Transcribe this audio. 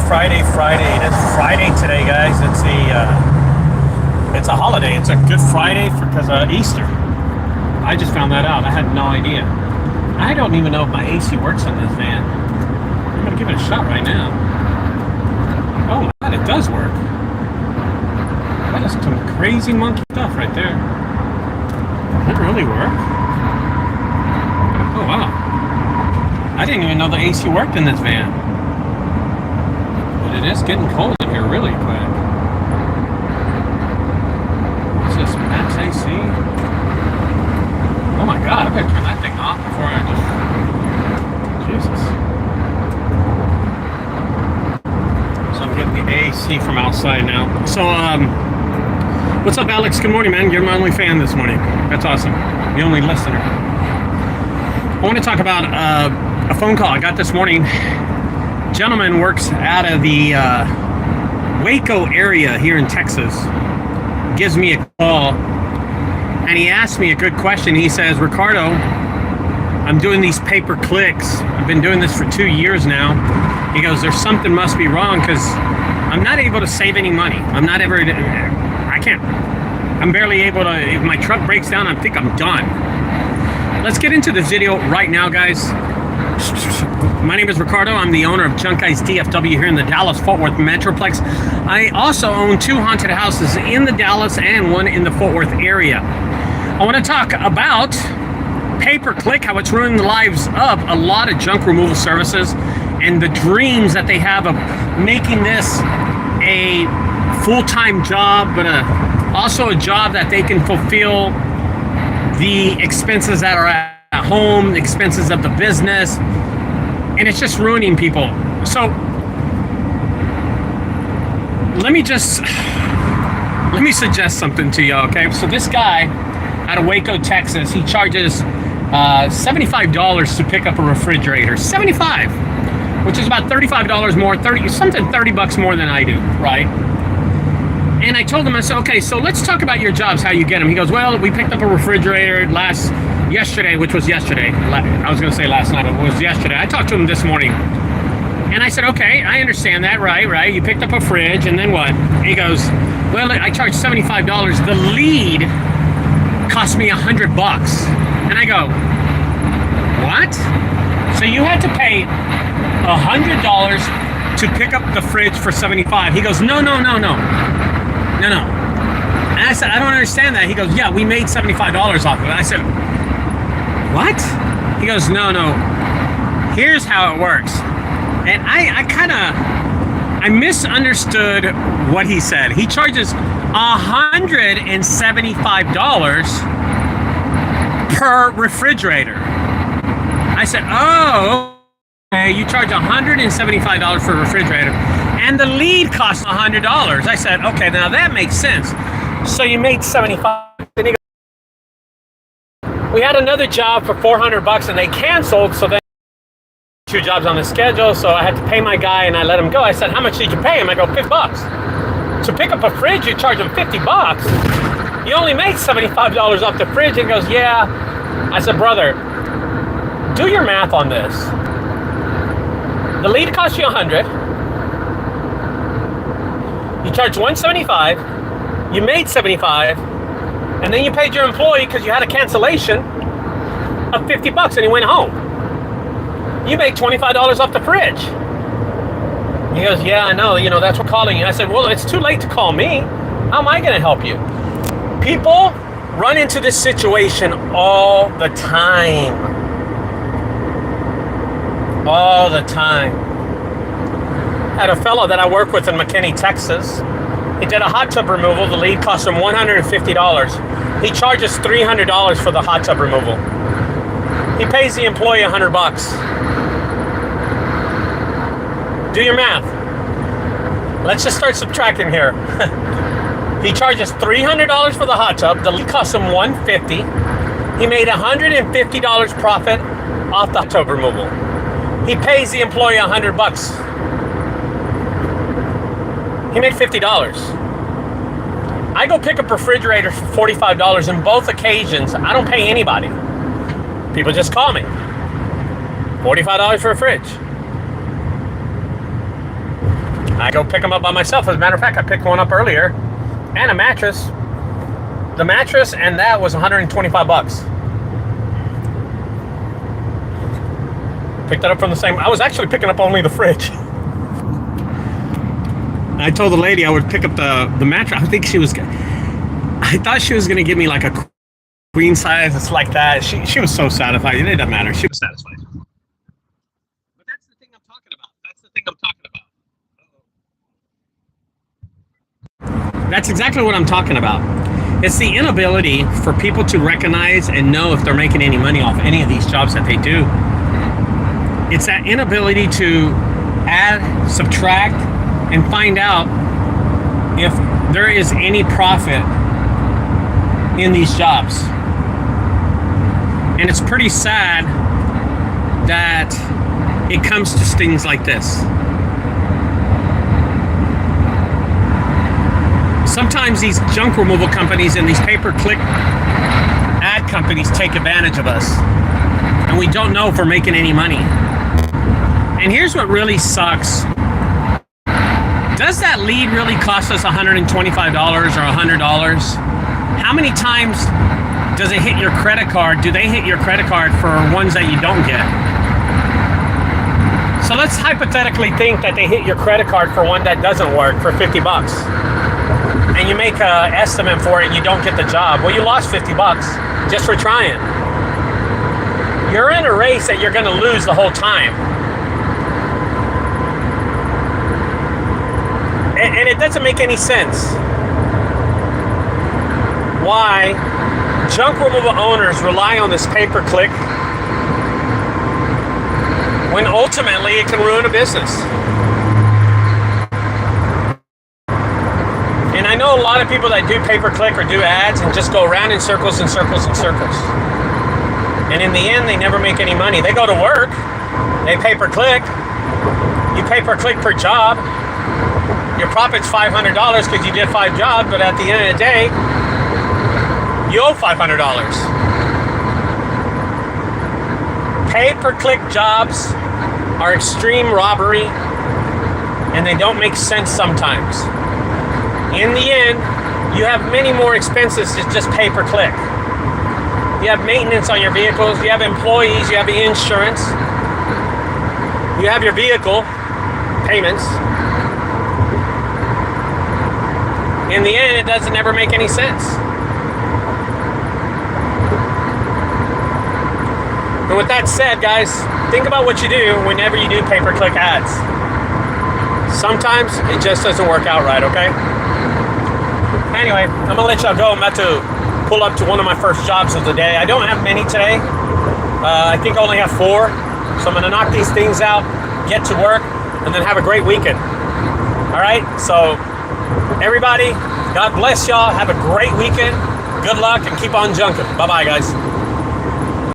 Friday. It is Friday today, guys. It's a holiday. It's a Good Friday because of Easter. I just found that out. I had no idea. I don't even know if my AC works in this van. I'm gonna give it a shot right now. Oh man, it does work. That is some crazy monkey stuff right there. Does it really work? Oh wow. I didn't even know the AC worked in this van. But it is getting cold in here really quick. What's this, max AC? Oh my god, I better turn that thing off before I just... Jesus. So I'm getting the AC from outside now. So, what's up, Alex? Good morning, man. You're my only fan this morning. That's awesome. The only listener. I want to talk about a phone call I got this morning. Gentleman works out of the Waco area here in Texas. Gives me a call and he asked me a good question. He says, Ricardo, I'm doing these pay-per clicks. I've been doing this for 2 years now. He goes, there's something must be wrong because I'm not able to save any money. I'm barely able to, if my truck breaks down, I think I'm done. Let's get into this video right now, guys. My name is Ricardo. I'm the owner of junkguysdfw here in the Dallas-Fort Worth Metroplex. I also own 2 haunted houses in the Dallas and 1 in the Fort Worth area. I want to talk about pay-per-click, how it's ruining the lives of a lot of junk removal services and the dreams that they have of making this a full-time job, but also a job that they can fulfill the expenses that are at home, the expenses of the business, and it's just ruining people. So let me suggest something to you, okay? So this guy out of Waco, Texas, he charges $75 to pick up a refrigerator. $75, which is about $35 more, 30 bucks more than I do, right? And I told him, I said, okay, so let's talk about your jobs, how you get them. He goes, well, we picked up a refrigerator yesterday, which was yesterday. I was going to say last night, but it was yesterday. I talked to him this morning. And I said, okay, I understand that, right? You picked up a fridge, and then what? And he goes, well, I charged $75. The lead cost me $100. And I go, what? So you had to pay $100 to pick up the fridge for $75. He goes, no. And I said, I don't understand that. He goes, yeah, we made $75 off of it. I said, what? He goes, no. Here's how it works. And I misunderstood what he said. He charges $175 per refrigerator. I said, oh, okay, you charge $175 for a refrigerator, and the lead costs $100. I said, okay, now that makes sense. So you made $75. And he goes, we had another job for $400 and they canceled, so then 2 jobs on the schedule, so I had to pay my guy and I let him go. I said, how much did you pay him? I go, $50. To pick up a fridge, you charge him $50. You only made $75 off the fridge. He goes, yeah. I said, brother, do your math on this. The lead cost you $100. You charged $175. You made $75, and then you paid your employee because you had a cancellation of $50, and he went home. You made $25 off the fridge. He goes, yeah, I know. That's what calling you. I said, well, it's too late to call me. How am I going to help you? People run into this situation all the time. All the time. I had a fellow that I work with in McKinney, Texas. He did a hot tub removal. The lead cost him $150. He charges $300 for the hot tub removal. He pays the employee $100. Do your math. Let's just start subtracting here. He charges $300 for the hot tub. The lead cost him $150. He made $150 profit off the hot tub removal. He pays the employee $100. He made $50. I go pick up refrigerators for $45. In both occasions, I don't pay anybody. People just call me. $45 for a fridge. I go pick them up by myself. As a matter of fact, I picked one up earlier, and a mattress. The mattress and that was 125 bucks. Picked that up from the same. I was actually picking up only the fridge. I told the lady I would pick up the mattress. I thought she was going to give me like a queen size. It's like that. She was so satisfied. It doesn't matter. She was satisfied. But that's the thing I'm talking about. That's exactly what I'm talking about. It's the inability for people to recognize and know if they're making any money off any of these jobs that they do. It's that inability to add, subtract, and find out if there is any profit in these jobs. And it's pretty sad that it comes to things like this. Sometimes these junk removal companies and these pay-per-click ad companies take advantage of us, and we don't know if we're making any money. And here's what really sucks. Does that lead really cost us $125 or $100? How many times does it hit your credit card? Do they hit your credit card for ones that you don't get? So let's hypothetically think that they hit your credit card for one that doesn't work for 50 bucks. And you make an estimate for it and you don't get the job. Well, you lost 50 bucks just for trying. You're in a race that you're going to lose the whole time. And it doesn't make any sense why junk removal owners rely on this pay-per-click when ultimately it can ruin a business. And I know a lot of people that do pay-per-click or do ads and just go around in circles and circles and circles. And in the end, they never make any money. They go to work, they pay-per-click, you pay-per-click per job. Your profit's $500 because you did 5 jobs, but at the end of the day, you owe $500. Pay-per-click jobs are extreme robbery, and they don't make sense sometimes. In the end, you have many more expenses than just pay-per-click. You have maintenance on your vehicles, you have employees, you have the insurance, you have your vehicle payments. In the end, it doesn't ever make any sense. And with that said, guys, think about what you do whenever you do pay-per-click ads. Sometimes it just doesn't work out right, okay? Anyway, I'm gonna let y'all go. I'm about to pull up to one of my first jobs of the day. I don't have many today. I think I only have 4. So I'm gonna knock these things out, get to work, and then have a great weekend. All right, so everybody, God bless y'all. Have a great weekend. Good luck and keep on junking. Bye-bye, guys.